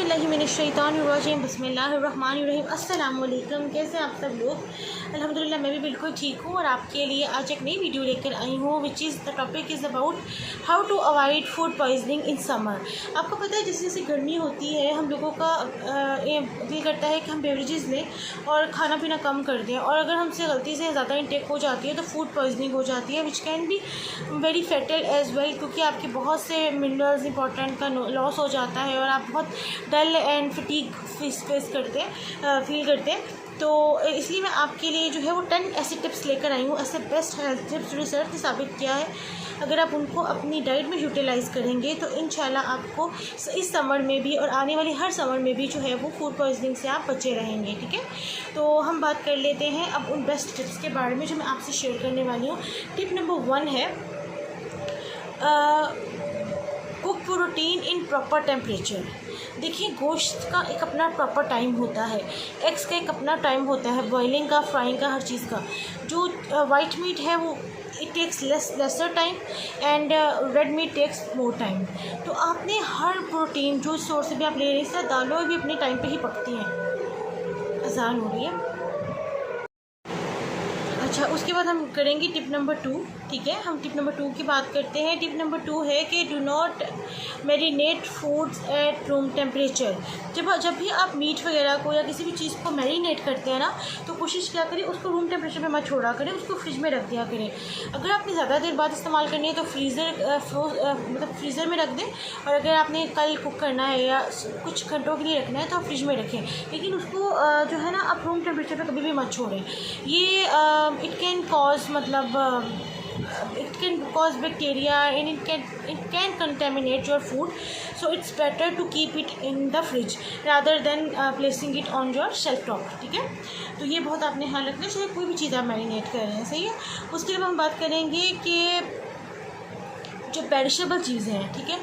औज़ुबिल्लाहिमिनश्शैतानिर्रजीम बिस्मिल्लाहिर्रहमानिर्रहीम। अस्सलाम वालेकुम। कैसे आप सब लोग? अल्हम्दुलिल्लाह मैं भी बिल्कुल ठीक हूँ और आपके लिए आज एक नई वीडियो लेकर आई हूँ which is the topic is about how to avoid food poisoning in summer. आपको पता है जैसे जैसे गर्मी होती है हम लोगों का दिल करता है कि हम बेवरेजेस लें और खाना पीना कम कर दें, और अगर हमसे गलती से ज़्यादा इंटेक हो जाती है तो फूड पॉइजनिंग हो जाती है which can be very fatal as well, क्योंकि आपके बहुत से मिनरल्स इंपॉर्टेंट का लॉस हो जाता है और आप बहुत डल एंड फटीग फील करते हैं। तो इसलिए मैं आपके लिए जो है वो 10 ऐसे टिप्स लेकर आई हूँ, ऐसे बेस्ट हेल्थ टिप्स रिसर्च ने साबित किया है अगर आप उनको अपनी डाइट में यूटिलाइज़ करेंगे तो इंशाल्लाह आपको इस समर में भी और आने वाली हर समर में भी जो है वो फूड पॉइजनिंग से आप बचे रहेंगे। ठीक है, तो हम बात कर लेते हैं अब उन बेस्ट टिप्स के बारे में जो मैं आपसे शेयर करने वाली हूँ। टिप नंबर 1 है cook protein in proper temperature. देखिए, गोश्त का एक अपना प्रॉपर टाइम होता है, एग्स का एक अपना टाइम होता है, बॉइलिंग का, फ्राइंग का, हर चीज़ का। जो वाइट मीट है वो it takes lesser time and red meat takes more time. तो आपने हर प्रोटीन जो सोर्स से भी आप ले रहे हैं, दालों भी अपने टाइम पे ही पकती हैं। अजान हो रही है। अच्छा, उसके बाद हम करेंगे टिप नंबर 2। ठीक है, हम टिप नंबर 2 की बात करते हैं। टिप नंबर 2 है कि do not marinate foods at room temperature. जब भी आप मीट वगैरह को या किसी भी चीज़ को मैरिनेट करते हैं ना, तो कोशिश क्या करें उसको रूम टेम्परेचर पे मत छोड़ा करें, उसको फ्रिज में रख दिया करें। अगर आपने ज़्यादा देर बाद इस्तेमाल करनी है तो फ्रीज़र में रख दें, और अगर आपने कल कुक करना है या कुछ घंटों के लिए रखना है तो आप फ्रिज में रखें, लेकिन उसको जो है ना आप रूम टेम्परेचर पर कभी भी मत छोड़ें। ये it can cause bacteria and it can contaminate your food, so it's better to keep it in the fridge rather than placing it on your shelf top। ठीक है, तो ये बहुत आपने ध्यान रखना चाहिए कोई भी चीज़ आप मैरिनेट कर रहे हैं। सही है, उसके बाद हम बात करेंगे कि जो पेरिशेबल चीज़ें हैं। ठीक है,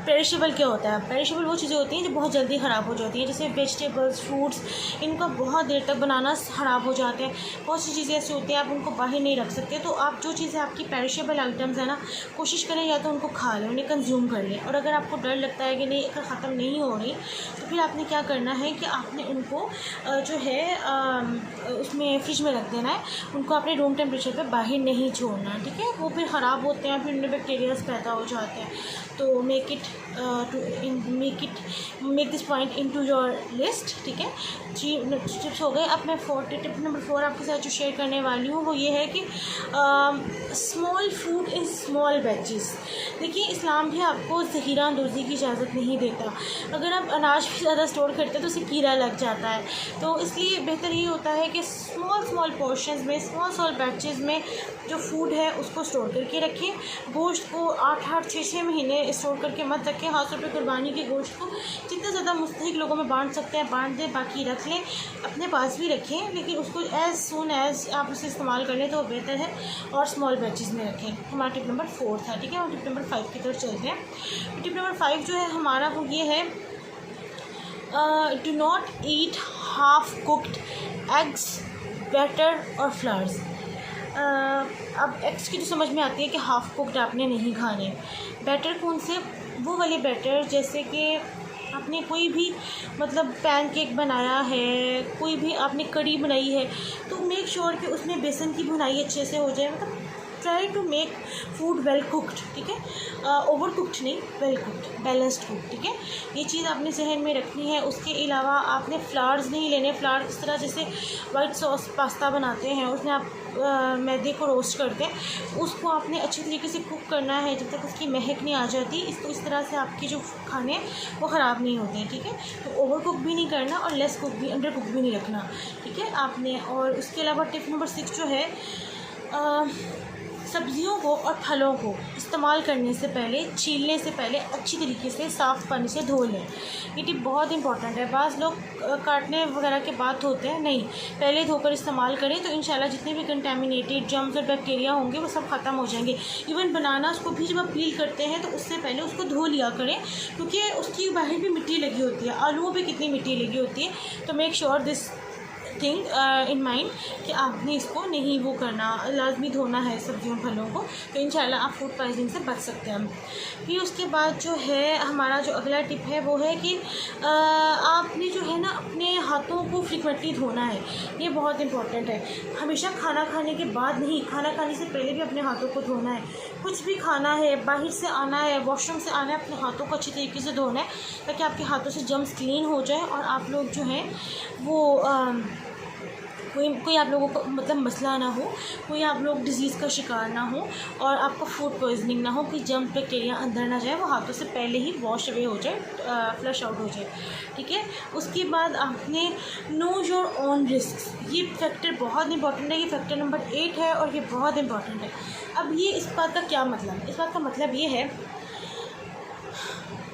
पेरिशेबल क्या होता है? पेरिशेबल वो चीज़ें होती हैं जो बहुत जल्दी ख़राब हो जाती हैं, जैसे वेजिटेबल्स, फ्रूट्स, इनका बहुत देर तक बनाना ख़राब हो जाते हैं। बहुत सी चीज़ें ऐसी होती हैं आप उनको बाहर नहीं रख सकते, तो आप जो चीज़ें आपकी पेरिशेबल आइटम्स हैं ना, कोशिश करें या तो उनको खा लें, उन्हें कंज्यूम कर लें। और अगर आपको डर लगता है कि नहीं अगर ख़त्म नहीं हो रही, तो फिर आपने क्या करना है कि आपने उनको जो है उसमें फ्रिज में रख देना है, उनको अपने रूम टेम्परेचर पर बाहर नहीं छोड़ना। ठीक है, वो फिर ख़राब होते हैं, फिर उनमें बैक्टीरियाज पैदा हो जाते हैं। तो make this point into your list. ठीक है, 3 टिप्स हो गए। अब मैं टिप नंबर 4 आपके साथ जो शेयर करने वाली हूँ वो ये है कि small food in small batches. देखिए, इस्लाम भी आपको ज़ख़ीरा अंदोज़ी की इजाज़त नहीं देता। अगर आप अनाज भी ज़्यादा स्टोर करते हैं तो उसे कीड़ा लग जाता है, तो इसलिए बेहतर ये होता है कि स्मॉल पोर्शंस में, स्मॉल बैचेस में जो फूड है उसको स्टोर करके रखें। गोश्त को 8-8, 6-6 महीने स्टोर करके मत रखें। ख़ास तौर पे कुर्बानी के गोश्त को जितना ज़्यादा मुस्तहिक लोगों में बांट सकते हैं बांट दें, बाकी रख लें, अपने पास भी रखें, लेकिन उसको एज़ सून एज़ आप उसे इस्तेमाल कर लें तो बेहतर है, और स्मॉल बैचेस में रखें। हमारा टिप नंबर 4 था। ठीक है, हम टिप नंबर 5 की तरफ चलते हैं। टिप नंबर 5 जो है हमारा वो ये है do not eat half cooked eggs, batter और फ्लावर्स। अब एग्स की तो समझ में आती है कि हाफ़ कुक्ड आपने नहीं खाने। बैटर कौन से? वो वाले बैटर जैसे कि आपने कोई भी मतलब पैनकेक बनाया है, कोई भी आपने कड़ी बनाई है, तो मेक श्योर कि उसमें बेसन की भुनाई अच्छे से हो जाए। मतलब try to make food well cooked. ठीक है, ओवर कुक्ड नहीं, वेल कुक्ड, बैलेंस्ड कुक। ठीक है, ये चीज़ आपने जहन में रखनी है। उसके अलावा आपने फ्लावर्स नहीं लेने। फ्लावर इस तरह जैसे वाइट सॉस पास्ता बनाते हैं, उसमें आप मैदे को रोस्ट करते हैं, उसको आपने अच्छी तरीके से कुक करना है जब तक उसकी महक नहीं आ जाती। इसको इस तरह से आपके जो खाने वो ख़राब नहीं होते हैं। ठीक है, तो ओवर कुक भी नहीं करना और लेस कुक भी, अंडर कुक भी नहीं रखना। ठीक है आपने। और उसके अलावा टिप नंबर 6 जो है सब्ज़ियों को और फलों को इस्तेमाल करने से पहले, छीलने से पहले अच्छी तरीके से साफ़ पानी से धो लें। ये टिप बहुत इंपॉर्टेंट है। बाज़ लोग काटने वगैरह के बाद धोते हैं, नहीं, पहले धोकर इस्तेमाल करें तो इंशाल्लाह जितने भी कंटेमिनेटेड जर्म्स और बैक्टीरिया होंगे वो सब ख़त्म हो जाएंगे। इवन बनाना को भी जब आप पील करते हैं तो उससे पहले उसको धो लिया करें, क्योंकि उसकी बाहर भी मिट्टी लगी होती है। आलूओं पर कितनी मिट्टी लगी होती है, तो make sure this thing in mind कि आपने इसको नहीं वो करना, लाजमी धोना है सब्जियों फलों को, तो इंशाल्लाह आप फूड पॉइजनिंग से बच सकते हैं। फिर उसके बाद जो है हमारा जो अगला टिप है वो है कि आपने जो है ना अपने हाथों को फ्रिक्वेंटली धोना है। ये बहुत इंपॉर्टेंट है। हमेशा खाना खाने के बाद नहीं, खाना खाने से पहले भी अपने हाथों को धोना है। कुछ भी खाना है, बाहर से आना है, वॉशरूम से आना है, अपने हाथों को अच्छी तरीके से धोना है ताकि आपके हाथों से जर्म्स क्लीन हो जाए और आप लोग जो हैं वो कोई आप लोगों को मतलब मसला ना हो, कोई आप लोग डिज़ीज़ का शिकार ना हो और आपको फूड पॉइजनिंग ना हो, कोई जर्म बैक्टीरिया अंदर ना जाए, वो हाथों से पहले ही वॉश अवे हो जाए, फ्लश आउट हो जाए, ठीक है। उसके बाद आपने नो योर ओन रिस्क, ये फैक्टर बहुत इंपॉर्टेंट है। ये फैक्टर नंबर 8 है और ये बहुत इंपॉर्टेंट है। अब ये इस बात का क्या मतलब है? इस बात का मतलब ये है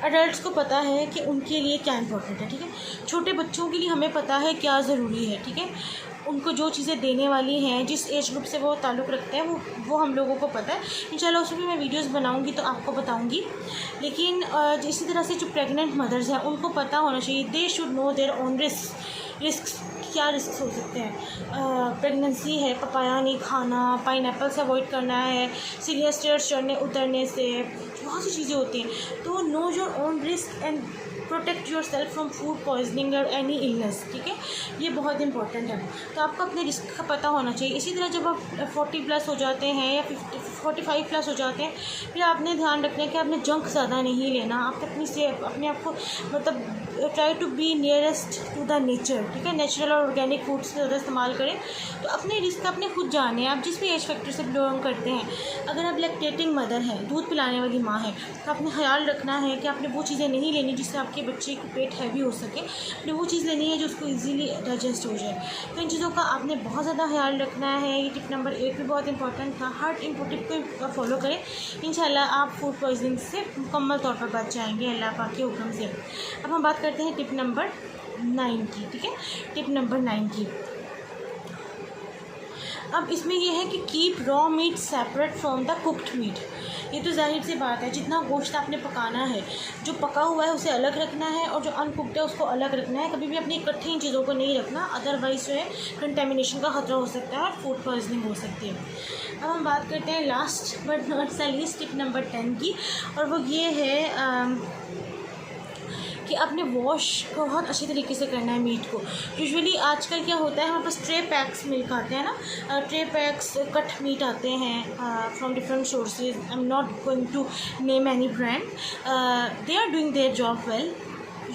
अडल्ट्स को पता है कि उनके लिए क्या इंपॉर्टेंट है, ठीक है। छोटे बच्चों के लिए हमें पता है क्या ज़रूरी है, ठीक है। उनको जो चीज़ें देने वाली हैं, जिस एज ग्रुप से वो ताल्लुक़ रखते हैं, वो हम लोगों को पता है। इंशाल्लाह उसमें भी मैं वीडियोस बनाऊंगी तो आपको बताऊंगी। लेकिन इसी तरह से जो प्रेग्नेंट मदर्स हैं उनको पता होना चाहिए, they should know their own risk. क्या रिस्क हो सकते हैं? प्रेगनेंसी है, पपाया नहीं खाना, पाइनएप्पल से अवॉइड करना है, सीरियस स्टेयर्स चढ़ने उतरने से, बहुत सी चीज़ें होती हैं। तो know your own risk and protect your self from food poisoning और एनी इलनेस, ठीक है। ये बहुत इंपॉर्टेंट है। तो आपको अपने रिस्क का पता होना चाहिए। इसी तरह जब आप 40+ हो जाते हैं या 45+ हो जाते हैं, फिर आपने ध्यान रखना है कि आपने जंक ज़्यादा नहीं लेना। आप अपने आप को मतलब try to be nearest to the nature, ठीक है। नेचुरल और ऑर्गेनिक फूड्स ज़्यादा इस्तेमाल करें। तो अपने रिस्क अपने खुद जाने। आप जिस भी एज फैक्टर से बिलोंग करते हैं, अगर आप लैक्टेटिंग मदर हैं, दूध पिलाने वाली माँ है, तो आपने ख्याल रखना है कि आपने वो चीज़ें नहीं लेनी जिससे आपके बच्चे का पेट हैवी हो सके। आपने वो चीज़ लेनी है जो उसको इजीली डाइजेस्ट हो जाए। तो इन चीज़ों का आपने बहुत ज़्यादा ख्याल रखना है। ये टिप नंबर 8 भी बहुत इंपॉर्टेंट था। हर टिप को फॉलो करें, इंशाल्लाह आप फूड पॉइजनिंग से मुकम्मल तौर पर बच जाएंगे अल्लाह पाक के हुक्म से। अब हम बात करते हैं टिप नंबर 9 की, ठीक है। टिप नंबर 9 की, अब इसमें यह है कि keep raw meat separate from the cooked meet. ये तो जाहिर सी बात है, जितना गोश्त आपने पकाना है, जो पका हुआ है उसे अलग रखना है और जो अनकुक्ड है उसको अलग रखना है। कभी भी अपनी इकट्ठी इन चीज़ों को नहीं रखना, अदरवाइज़ जो है कंटेमिनेशन का खतरा हो सकता है और फूड पॉइजनिंग हो सकती है। अब हम बात करते हैं last but not the least tip number 10 की, और वो ये है कि आपने वॉश बहुत अच्छे तरीके से करना है मीट को। यूजुअली आजकल क्या होता है, हमारे पास ट्रे पैक्स मिल्क आते हैं ना, ट्रे पैक्स कट मीट आते हैं from different sources. I am not going to name any brand. They are doing their job well,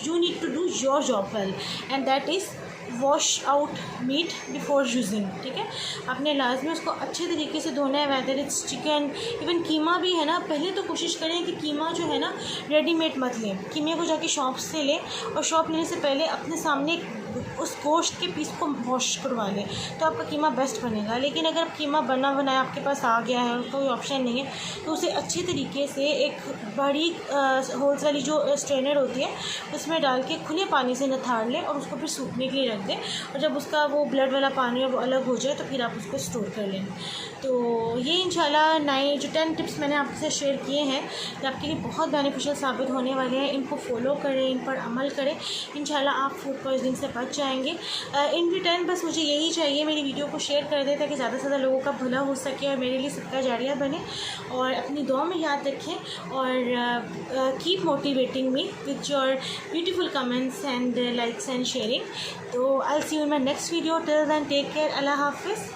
you need to do your job well and that is wash out meat before using, ठीक है। आपने लाजमी उसको अच्छे तरीके से धोना है, वेदर इट्स चिकन, इवन कीमा भी है ना। पहले तो कोशिश करें कि कीमा जो है ना रेडीमेड मत लें, कीमे को जाके शॉप से लें और शॉप लेने से पहले अपने सामने उस गोश्त के पीस को वॉश करवा लें, तो आपका कीमा बेस्ट बनेगा। लेकिन अगर कीमा बना बनाया आपके पास आ गया है और कोई ऑप्शन नहीं है, तो उसे अच्छे तरीके से एक बड़ी होल्स वाली जो स्ट्रेनर होती है उसमें डाल के खुले पानी से नथाड़ लें और उसको फिर सूखने के लिए रख दें। और जब उसका वो ब्लड वाला पानी है वो अलग हो जाए तो फिर आप उसको स्टोर कर लें। तो ये इंशाल्लाह 9 जो 10 टिप्स मैंने आपसे शेयर किए हैं, ये आपके लिए बहुत बेनिफिशियल साबित होने वाले हैं। इनको फॉलो करें, इन पर अमल करें, इंशाल्लाह आप फूड पॉइजनिंग से बच जाएंगे। इन रिटर्न बस मुझे यही चाहिए, मेरी वीडियो को शेयर कर दें ताकि ज़्यादा से ज़्यादा लोगों का भला हो सके और मेरे लिए सदका जारिया बने। और अपनी दुआ में याद रखें और keep motivating me with your beautiful comments and likes and sharing. तो I will see you in my next video. Till then take care, अल्लाह हाफिज़।